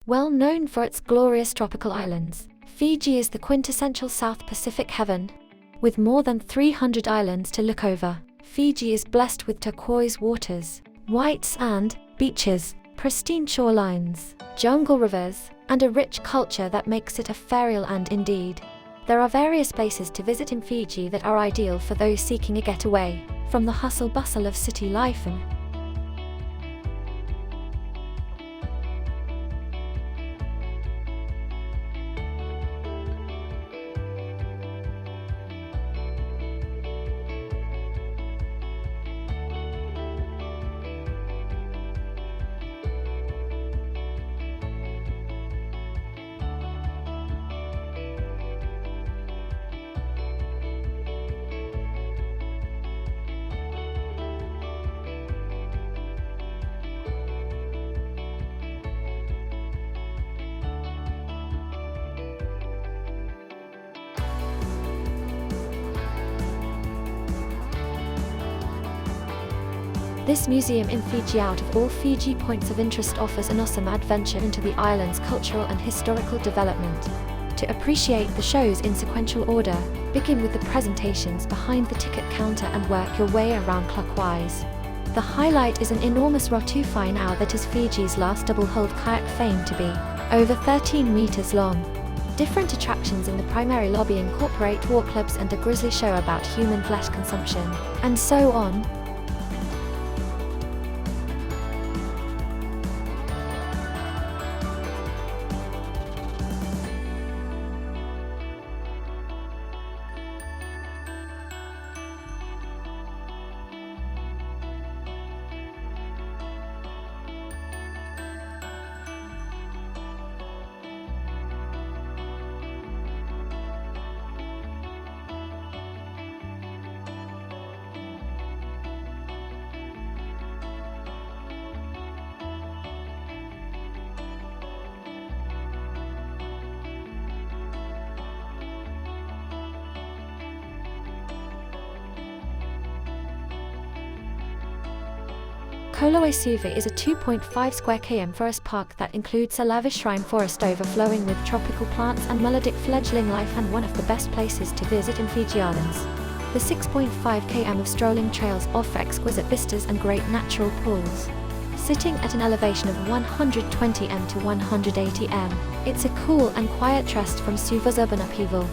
Well known for its glorious tropical islands, Fiji is the quintessential South Pacific heaven. With more than 300 islands to look over, Fiji is blessed with turquoise waters, white sand, beaches, pristine shorelines, jungle rivers, and a rich culture that makes it a fairyland indeed. There are various places to visit in Fiji that are ideal for those seeking a getaway from the hustle-bustle of city life. This museum in Fiji, out of all Fiji points of interest, offers an awesome adventure into the island's cultural and historical development. To appreciate the shows in sequential order, begin with the presentations behind the ticket counter and work your way around clockwise. The highlight is an enormous Rotu now that is Fiji's last double-hulled kayak famed to be over 13 meters long. Different attractions in the primary lobby incorporate war clubs and a grizzly show about human flesh consumption, and so on. Colo-I-Suva is a 2.5 square km forest park that includes a lavish rime forest overflowing with tropical plants and melodic fledgling life, and one of the best places to visit in Fiji Islands. The 6.5 km of strolling trails offer exquisite vistas and great natural pools. Sitting at an elevation of 120 m to 180 m, it's a cool and quiet rest from Suva's urban upheaval.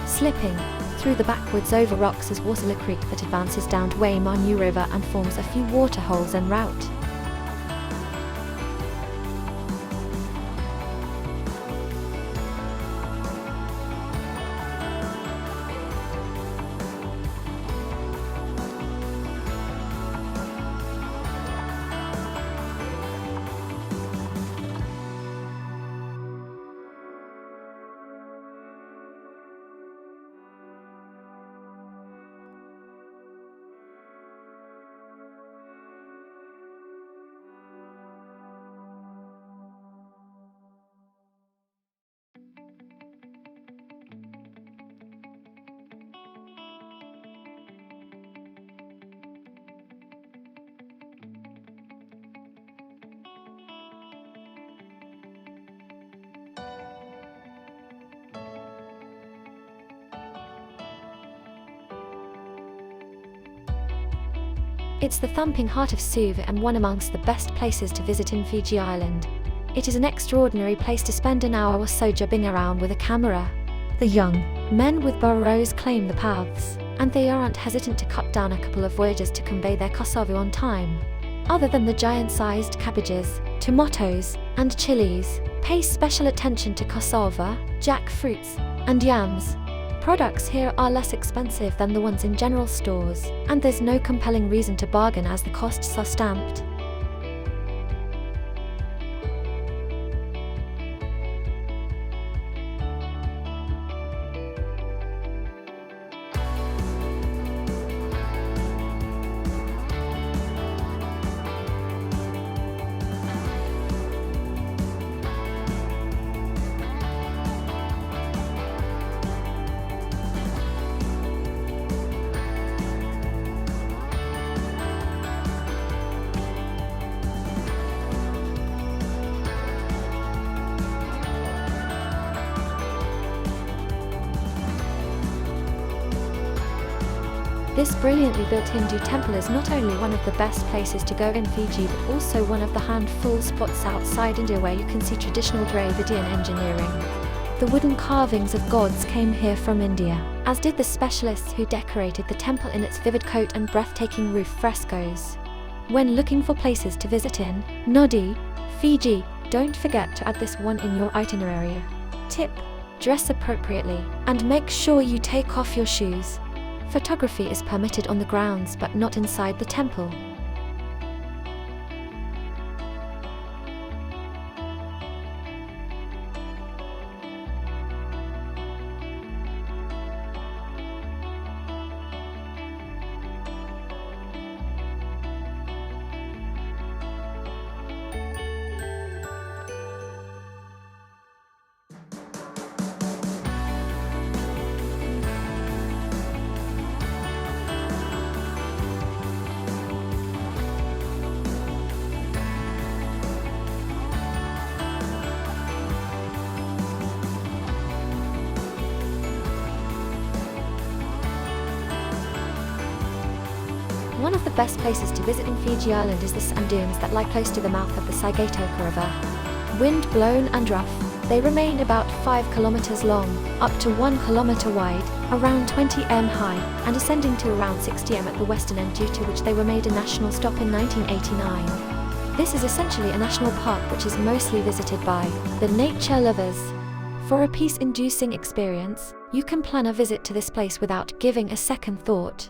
Slipping through the backwoods over rocks is Wasilla Creek that advances down to Waimanyu River and forms a few water holes en route. It's the thumping heart of Suva and one amongst the best places to visit in Fiji Island. It is an extraordinary place to spend an hour or so jobbing around with a camera. The young men with burros claim the paths, and they aren't hesitant to cut down a couple of voyages to convey their cassava on time. Other than the giant-sized cabbages, tomatoes, and chilies, pay special attention to cassava, jackfruits, and yams. Products here are less expensive than the ones in general stores, and there's no compelling reason to bargain as the costs are stamped. This brilliantly built Hindu temple is not only one of the best places to go in Fiji but also one of the handful spots outside India where you can see traditional Dravidian engineering. The wooden carvings of gods came here from India, as did the specialists who decorated the temple in its vivid coat and breathtaking roof frescoes. When looking for places to visit in Nadi, Fiji, don't forget to add this one in your itinerary. Tip: dress appropriately, and make sure you take off your shoes. Photography is permitted on the grounds but not inside the temple. One of the best places to visit in Fiji Island is the sand dunes that lie close to the mouth of the Sigatoka River. Wind-blown and rough, they remain about 5 kilometers long, up to 1 kilometer wide, around 20 m high, and ascending to around 60 m at the western end, due to which they were made a national stop in 1989. This is essentially a national park which is mostly visited by the nature lovers. For a peace-inducing experience, you can plan a visit to this place without giving a second thought.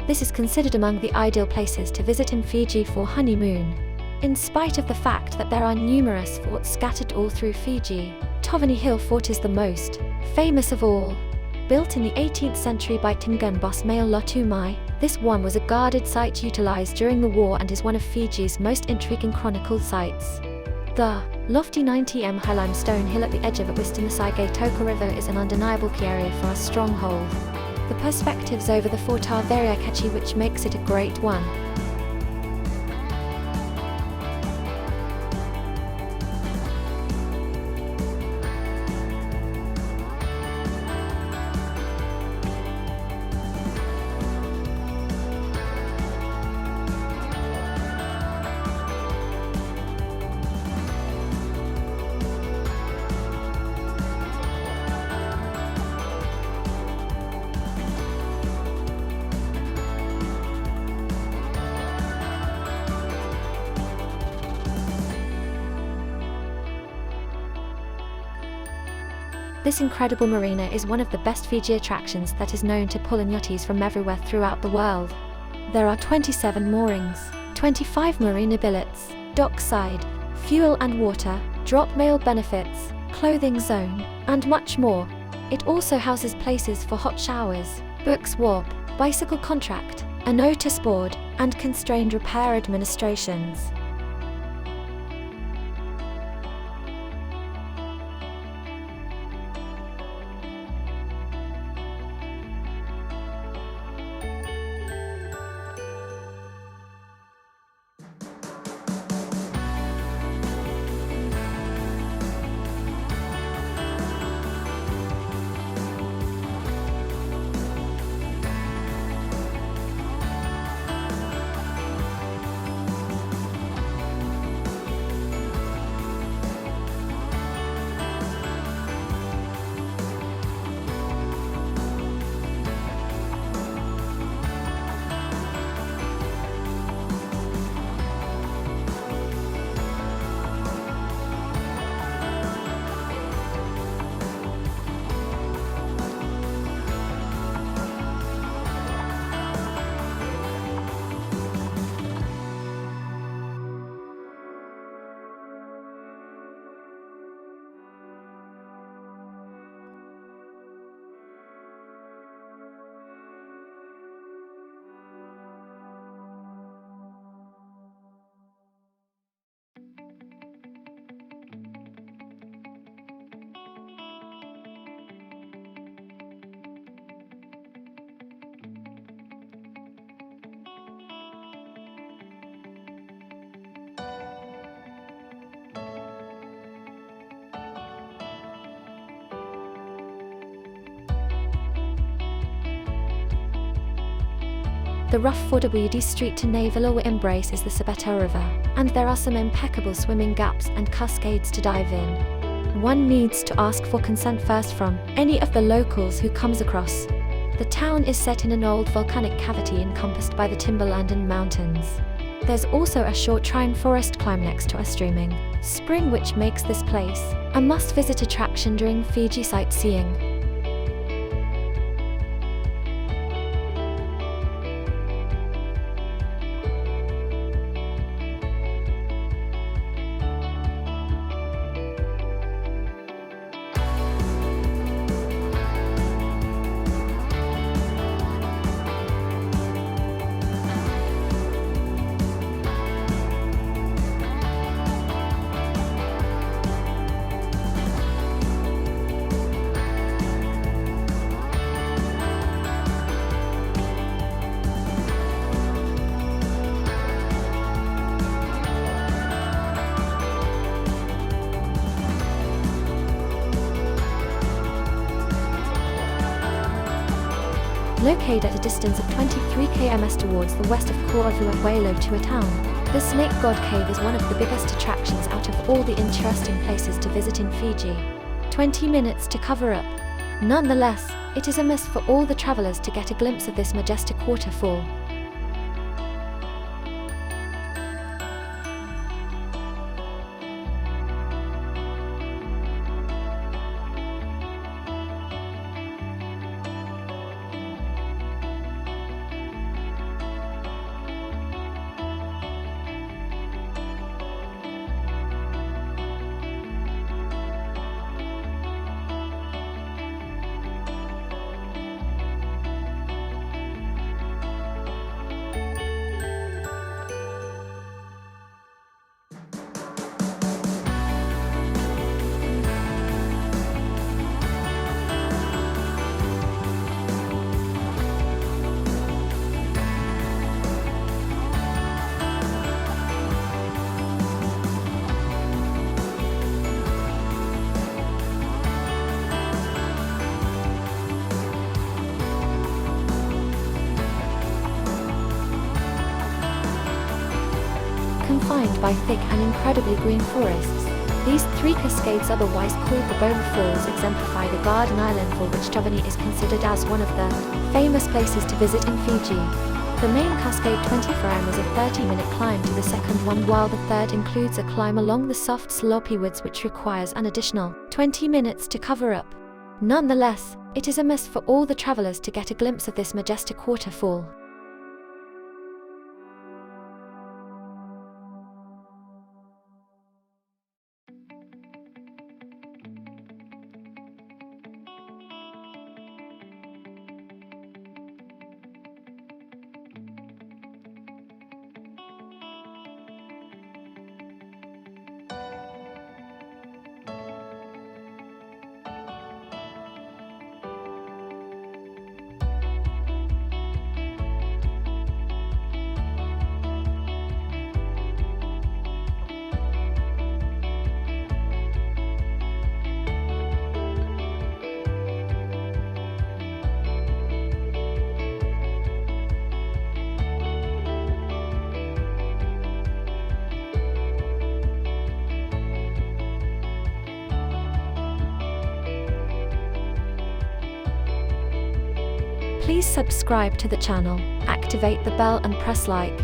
This is considered among the ideal places to visit in Fiji for honeymoon. In spite of the fact that there are numerous forts scattered all through Fiji, Tavuni Hill Fort is the most famous of all. Built in the 18th century by Tingun boss Mail Lotumai, this one was a guarded site utilized during the war and is one of Fiji's most intriguing chronicled sites. The lofty 90 m high limestone hill at the edge of a twist in the Sigatoka River is an undeniable key area for a stronghold. The perspectives over the fort are very eye-catchy, which makes it a great one. This incredible marina is one of the best Fiji attractions that is known to pull in yachties from everywhere throughout the world. There are 27 moorings, 25 marina billets, dockside, fuel and water, drop mail benefits, clothing zone, and much more. It also houses places for hot showers, book swap, bicycle contract, a notice board, and constrained repair administrations. The rough Fordawudi Street to Navilawa embraces the Sigatoka River, and there are some impeccable swimming gaps and cascades to dive in. One needs to ask for consent first from any of the locals who comes across. The town is set in an old volcanic cavity encompassed by the timberland and mountains. There's also a short shrine forest climb next to a streaming spring, which makes this place a must-visit attraction during Fiji sightseeing. Located at a distance of 23 km towards the west of Colo-I-Suva to a town, the Snake God Cave is one of the biggest attractions out of all the interesting places to visit in Fiji. 20 minutes to cover up. Nonetheless, it is a must for all the travelers to get a glimpse of this majestic waterfall. Confined by thick and incredibly green forests, these three cascades, otherwise called the Tavoro Waterfalls, exemplify the garden island for which Tavuni is considered as one of the famous places to visit in Fiji. The main cascade 24M is a 30-minute climb to the second one, while the third includes a climb along the soft slopey woods, which requires an additional 20 minutes to cover up. Nonetheless, it is a must for all the travelers to get a glimpse of this majestic waterfall. Please subscribe to the channel, activate the bell and press like.